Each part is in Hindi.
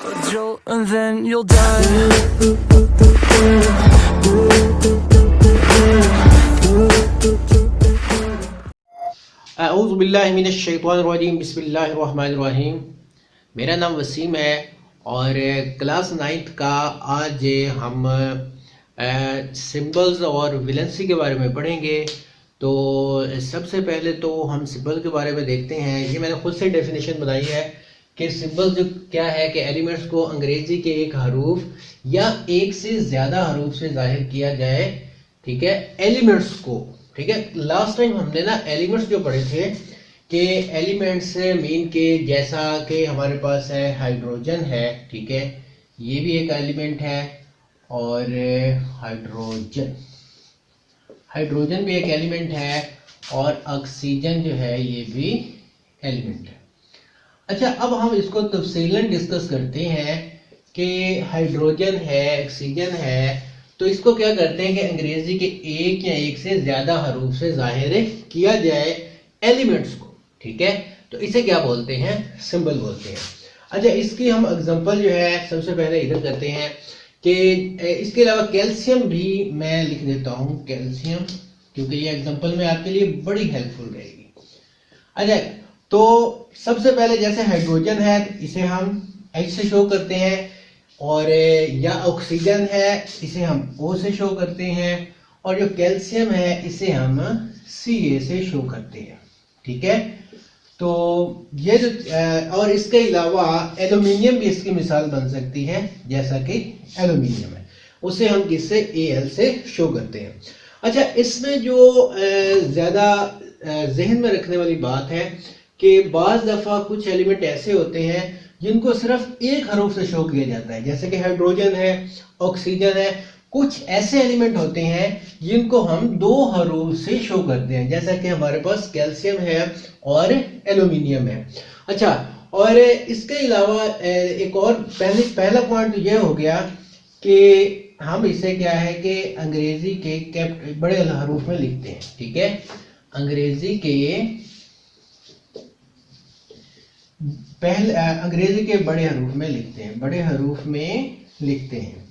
a jolt and then you'll die. औज़ुबिल्लाहिमिनश्शैतानिर्रजीम बिस्मिल्लाहिर्रहमानिर्रहीम। मेरा नाम वसीम है और क्लास 9th का आज हम सिंबल्स और विलेंसी के बारे में पढ़ेंगे। तो सबसे पहले तो हम सिंबल के बारे में देखते हैं। ये मैंने खुद से डेफिनेशन बनाई है कि सिंबल जो क्या है कि एलिमेंट्स को अंग्रेजी के एक हरूफ या एक से ज़्यादा हरूफ से जाहिर किया जाए। ठीक है, एलिमेंट्स को। ठीक है, लास्ट टाइम हमने ना एलिमेंट्स जो पढ़े थे कि एलिमेंट्स मीन के जैसा कि हमारे पास है हाइड्रोजन है। ठीक है, ये भी एक एलिमेंट है और हाइड्रोजन भी एक एलिमेंट है और ऑक्सीजन जो है ये भी एलिमेंट है। अच्छा, अब हम इसको तफसीलन डिस्कस करते हैं कि हाइड्रोजन है, ऑक्सीजन है, तो इसको क्या करते हैं कि अंग्रेजी के एक या एक से ज्यादा हरूफ से जाहिर किया जाए एलिमेंट्स को। ठीक है, तो इसे क्या बोलते हैं? सिंबल बोलते हैं। अच्छा, इसकी हम एग्जांपल जो है सबसे पहले इधर करते हैं कि इसके अलावा कैल्शियम भी मैं लिख देता हूं, कैल्शियम, क्योंकि ये एग्जांपल में आपके लिए बड़ी हेल्पफुल रहेगी। अच्छा, तो सबसे पहले जैसे हाइड्रोजन है इसे हम H से शो करते हैं, और या ऑक्सीजन है इसे हम O से शो करते हैं, और जो कैल्शियम है इसे हम Ca से शो करते हैं। ठीक है, तो ये जो और इसके अलावा एल्यूमिनियम भी इसकी मिसाल बन सकती है, जैसा कि एल्यूमिनियम है उसे हम किससे Al से शो करते हैं। अच्छा, इसमें जो ज्यादा जहन में रखने वाली बात है कि बाज दफा कुछ एलिमेंट ऐसे होते हैं जिनको सिर्फ एक हरूफ से शो किया जाता है, जैसे कि हाइड्रोजन है, ऑक्सीजन है। कुछ ऐसे एलिमेंट होते हैं जिनको हम दो हरूफ से शो करते हैं, जैसा कि हमारे पास कैल्शियम है और एल्यूमिनियम है। अच्छा, और इसके अलावा एक और पहला पॉइंट तो यह हो गया कि हम इसे क्या है कि अंग्रेजी के बड़े हरूफ में लिखते हैं। ठीक है, अंग्रेजी के बड़े हरूफ में लिखते हैं, बड़े हरूफ में लिखते हैं।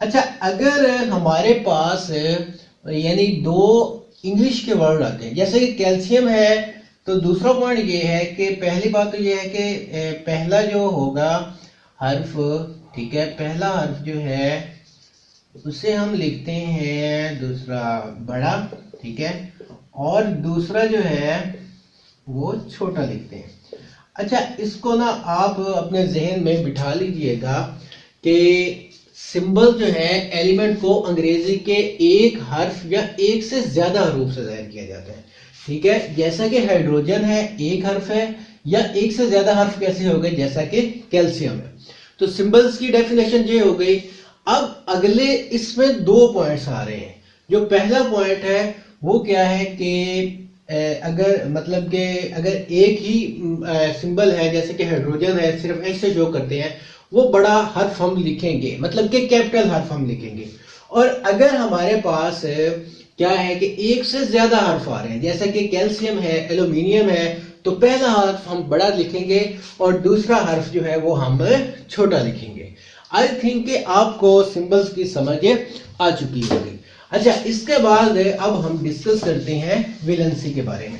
अच्छा, अगर हमारे पास यानी दो इंग्लिश के वर्ड आते हैं, जैसे कि कैल्शियम है, तो दूसरा पॉइंट ये है कि पहली बात तो ये है कि पहला जो होगा हर्फ, ठीक है, पहला हर्फ जो है उसे हम लिखते हैं दूसरा बड़ा, ठीक है, और दूसरा जो है वो छोटा लिखते हैं। अच्छा, इसको ना आप अपने जहन में बिठा लीजिएगा कि सिंबल जो है एलिमेंट को अंग्रेजी के एक हर्फ या एक से ज्यादा हरूफ से जाहिर किया जाता है। ठीक है, जैसा कि हाइड्रोजन है एक हर्फ है, या एक से ज्यादा हर्फ कैसे हो गए, जैसा कि कैल्शियम है। तो सिंबल्स की डेफिनेशन ये हो गई। अब अगले इसमें दो पॉइंट्स आ रहे हैं। जो पहला पॉइंट है वो क्या है कि अगर मतलब कि अगर एक ही सिंबल है, जैसे कि हाइड्रोजन है, सिर्फ H से शो करते हैं, वो बड़ा हर्फ हम लिखेंगे, मतलब कि कैपिटल हर्फ हम लिखेंगे। और अगर हमारे पास क्या है कि एक से ज्यादा हर्फ आ रहे हैं, जैसा कि कैल्शियम है, एल्यूमिनियम है, तो पहला हर्फ हम बड़ा लिखेंगे और दूसरा हर्फ जो है वो हम छोटा लिखेंगे। आई थिंक कि आपको सिंबल्स की समझ आ चुकी होगी। अच्छा, इसके बाद अब हम डिस्कस करते हैं विलेंसी के बारे में।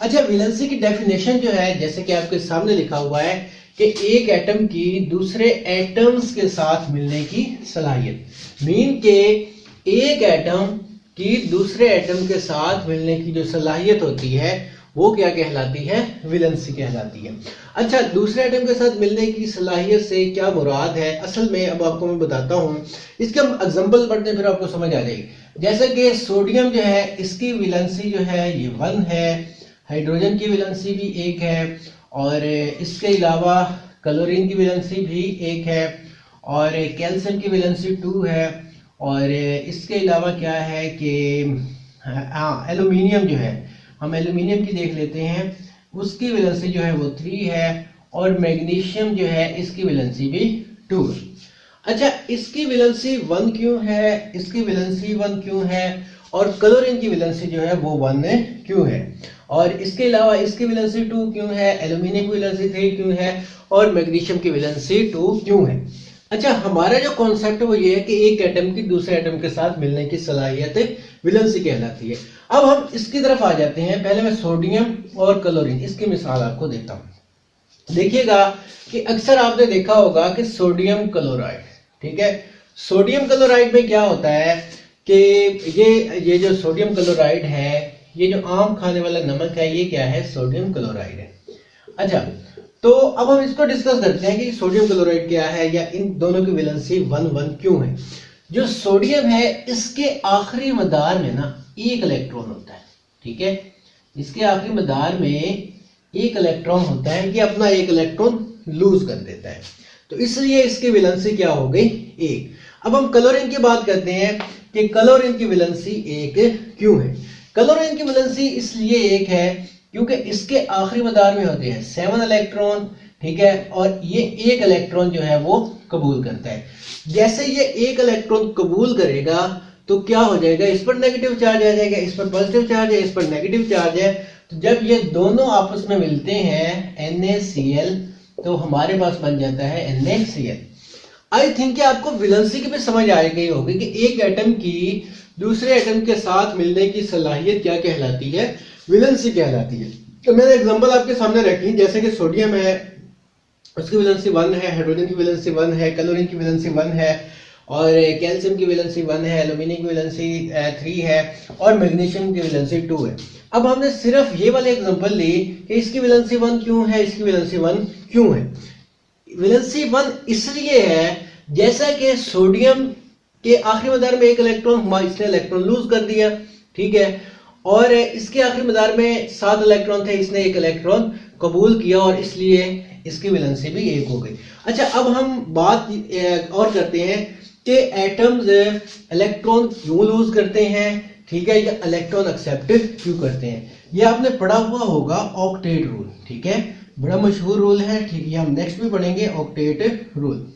अच्छा, विलेंसी की डेफिनेशन जो है जैसे कि आपके सामने लिखा हुआ है कि एक एटम की दूसरे एटम्स के साथ मिलने की सलाहियत, मीन के एक एटम की दूसरे एटम के साथ मिलने की जो सलाहियत होती है वो क्या कहलाती है? विलेंसी कहलाती है। अच्छा, दूसरे एटम के साथ मिलने की सलाहियत से क्या मुराद है? असल में अब आपको मैं बताता हूं, इसके हम एग्जांपल पढ़ते हैं फिर आपको समझ आ जाएगी। जैसे कि सोडियम जो है इसकी विलेंसी जो है ये 1 है, हाइड्रोजन की विलेंसी भी 1 है, और इसके अलावा क्लोरीन की वैलेंसी भी 1 है, और कैल्शियम की वैलेंसी 2 है, और इसके अलावा क्या है कि एल्यूमिनियम जो है, हम एल्यूमिनियम की देख लेते हैं, उसकी वैलेंसी जो है वो 3 है, और मैग्नीशियम जो है इसकी वैलेंसी भी 2 है। अच्छा, इसकी वैलेंसी 1 क्यों है? इसकी वैलेंसी 1 क्यों है? और क्लोरीन की वैलेंसी जो है वो 1 क्यों है, और इसके अलावा इसकी वैलेंसी 2 क्यों है, एल्यूमिनियम की वैलेंसी 3 क्यों है, और मैग्नीशियम की वैलेंसी 2 क्यों है। अच्छा, हमारा जो कॉन्सेप्ट है वो ये है कि एक एटम की दूसरे एटम के साथ मिलने की सलाहियत वैलेंसी कहलाती है। अब हम इसकी तरफ आ जाते हैं। पहले मैं सोडियम और क्लोरीन इसकी मिसाल आपको देता हूं। देखिएगा कि अक्सर आपने देखा होगा कि सोडियम क्लोराइड, ठीक है, सोडियम क्लोराइड में क्या होता है कि ये जो सोडियम क्लोराइड है, ये जो आम खाने वाला नमक है, ये क्या है, सोडियम क्लोराइड है। अच्छा, तो अब हम इसको डिस्कस करते हैं कि सोडियम क्लोराइड क्या है, या इन दोनों की वैलेंसी 1 क्यों है। जो सोडियम है इसके आखिरी मदार में ना एक इलेक्ट्रॉन होता है, ठीक है, इसके आखिरी मदार में एक इलेक्ट्रॉन होता है, ये अपना एक इलेक्ट्रॉन लूज कर देता है, तो इसलिए इसकी वैलेंसी क्या हो गई, 1। अब हम क्लोरीन की बात करते हैं कि क्लोरीन की वैलेंसी 1 क्यों है। क्लोरीन की वैलेंसी इसलिए 1 है क्योंकि इसके आखिरी मदार में होते हैं 7 इलेक्ट्रॉन, ठीक है, और ये एक इलेक्ट्रॉन जो है वो कबूल करता है। जैसे ये एक इलेक्ट्रॉन कबूल करेगा तो क्या हो जाएगा, इस पर नेगेटिव चार्ज आ जाएगा, इस पर पॉजिटिव चार्ज है, इस पर नेगेटिव चार्ज है। तो जब ये दोनों आपस में मिलते हैं NaCl, तो हमारे पास बन जाता है NaCl। आई थिंक कि आपको वैलेंसी की भी समझ आ गई होगी कि एक एटम की दूसरे एटम के साथ मिलने की सलाहियत क्या कहलाती है, वैलेंसी कहलाती है। तो मैंने एग्जांपल आपके सामने रखी, जैसे कि सोडियम है, उसकी वैलेंसी 1 है, हाइड्रोजन की वैलेंसी 1 है, क्लोरीन की वैलेंसी 1 है, और कैल्शियम की वैलेंसी 1 है, एल्यूमिनियम की वैलेंसी 3 है, और मैग्नीशियम की वैलेंसी 2 है। अब हमने सिर्फ ये वाले एग्जांपल ली कि इसकी वैलेंसी 1 क्यों है, इसकी वैलेंसी 1 क्यों है। वैलेंसी 1 इसलिए है जैसा कि सोडियम के आखिरी मदार में एक इलेक्ट्रॉन, इसने इलेक्ट्रॉन लूज कर दिया, ठीक है, और इसके आखिरी मदार में 7 इलेक्ट्रॉन थे, इसने एक इलेक्ट्रॉन कबूल किया, और इसलिए इसकी वैलेंसी भी 1 हो गई। अच्छा, अब हम बात और करते हैं कि एटम्स इलेक्ट्रॉन क्यों लूज करते हैं, ठीक है, या इलेक्ट्रॉन एक्सेप्ट क्यों करते हैं। ये आपने पढ़ा हुआ होगा ऑक्टेट रूल, ठीक है, बड़ा मशहूर रूल है, ठीक है, हम नेक्स्ट भी पढ़ेंगे octet rule.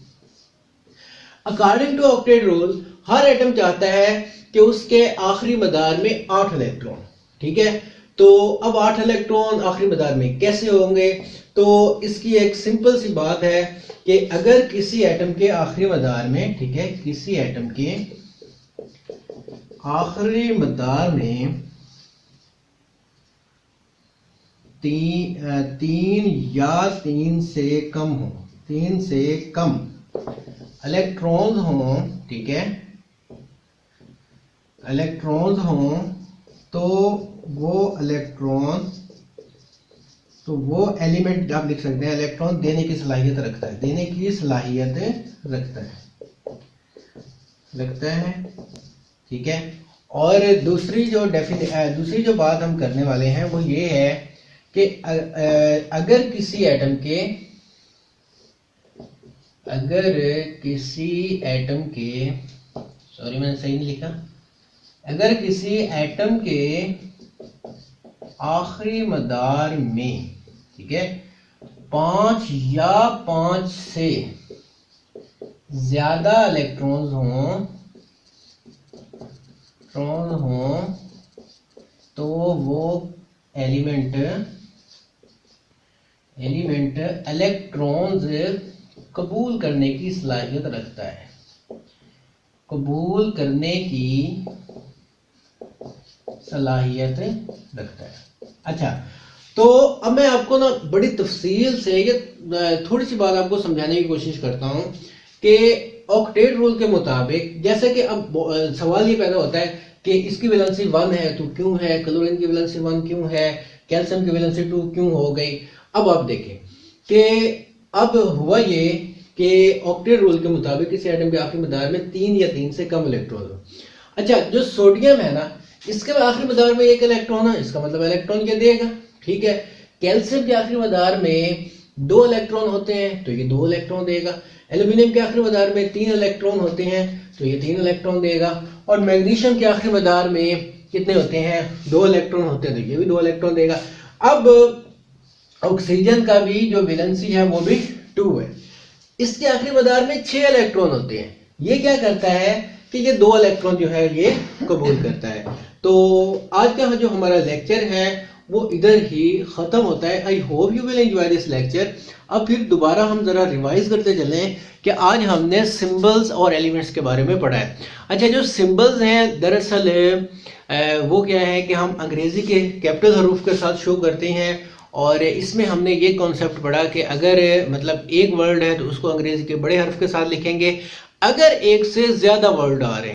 According to octet rule, हर एटम चाहता है कि उसके आखिरी मदार में 8 इलेक्ट्रॉन, ठीक है। तो अब 8 इलेक्ट्रॉन आखिरी मदार में कैसे होंगे, तो इसकी एक सिंपल सी बात है कि अगर किसी एटम के आखिरी मदार में, ठीक है, किसी एटम के आखिरी मदार में 3 या 3 से कम हो, 3 से कम इलेक्ट्रॉन्स हों, ठीक है, इलेक्ट्रॉन्स हों, तो वो एलिमेंट आप लिख सकते हैं, इलेक्ट्रॉन देने की सलाहियत रखता है, देने की सलाहियत रखता है, ठीक है। और दूसरी जो बात हम करने वाले हैं वो ये है कि अगर किसी एटम के सॉरी मैंने सही नहीं लिखा, अगर किसी एटम के आखिरी मदार में, ठीक है, 5 या 5 से ज्यादा इलेक्ट्रॉन्स हों तो वो एलिमेंट इलेक्ट्रॉन्स कबूल करने की सलाहियत रखता है, कबूल करने की सलाहियत रखता है। अच्छा, तो अब मैं आपको ना बड़ी तफसील से ये थोड़ी सी बात आपको समझाने की कोशिश करता हूं कि ऑक्टेट रूल के मुताबिक, जैसे कि अब सवाल ये पैदा होता है कि इसकी वैलेंसी 1 है तो क्यों है, क्लोरीन की वैलेंसी 1 क्यों है, कैल्शियम की वैलेंसी 2 क्यों हो गई। अब आप देखें कि अब हुआ ये कि ऑक्टेट रूल के मुताबिक किसी एटम के आखिरी मदार में 3 या 3 से कम इलेक्ट्रॉन हो। अच्छा, जो सोडियम है ना, इसके आखिरी मदार में 1 इलेक्ट्रॉन है, इसका मतलब इलेक्ट्रॉन ये देगा, ठीक है। कैल्शियम के आखिरी मदार में 2 इलेक्ट्रॉन होते हैं तो ये 2 इलेक्ट्रॉन देगा। एल्यूमिनियम के आखिरी मदार में 3 इलेक्ट्रॉन होते हैं तो ये 3 इलेक्ट्रॉन देगा। और मैग्नीशियम के आखिरी मदार में कितने होते हैं, 2 इलेक्ट्रॉन होते हैं तो ये भी 2 इलेक्ट्रॉन देगा। अब ऑक्सीजन का भी जो वैलेंसी है वो भी 2 है, इसके आखिरी मदार में 6 इलेक्ट्रॉन होते हैं। ये क्या करता है कि ये 2 इलेक्ट्रॉन जो है ये कबूल करता है। तो आज का जो हमारा लेक्चर है वो इधर ही ख़त्म होता है। I hope you will enjoy this lecture. अब फिर दोबारा हम ज़रा रिवाइज करते चलें कि आज हमने सिंबल्स और एलिमेंट्स के बारे में पढ़ा है। अच्छा, जो सिंबल्स हैं दरअसल वो क्या है कि हम अंग्रेज़ी के कैपिटल हरूफ के साथ शो करते हैं, और इसमें हमने ये कॉन्सेप्ट पढ़ा कि अगर मतलब एक वर्ड है तो उसको अंग्रेज़ी के बड़े हर्फ के साथ लिखेंगे, अगर एक से ज़्यादा वर्ड आ रहे हैं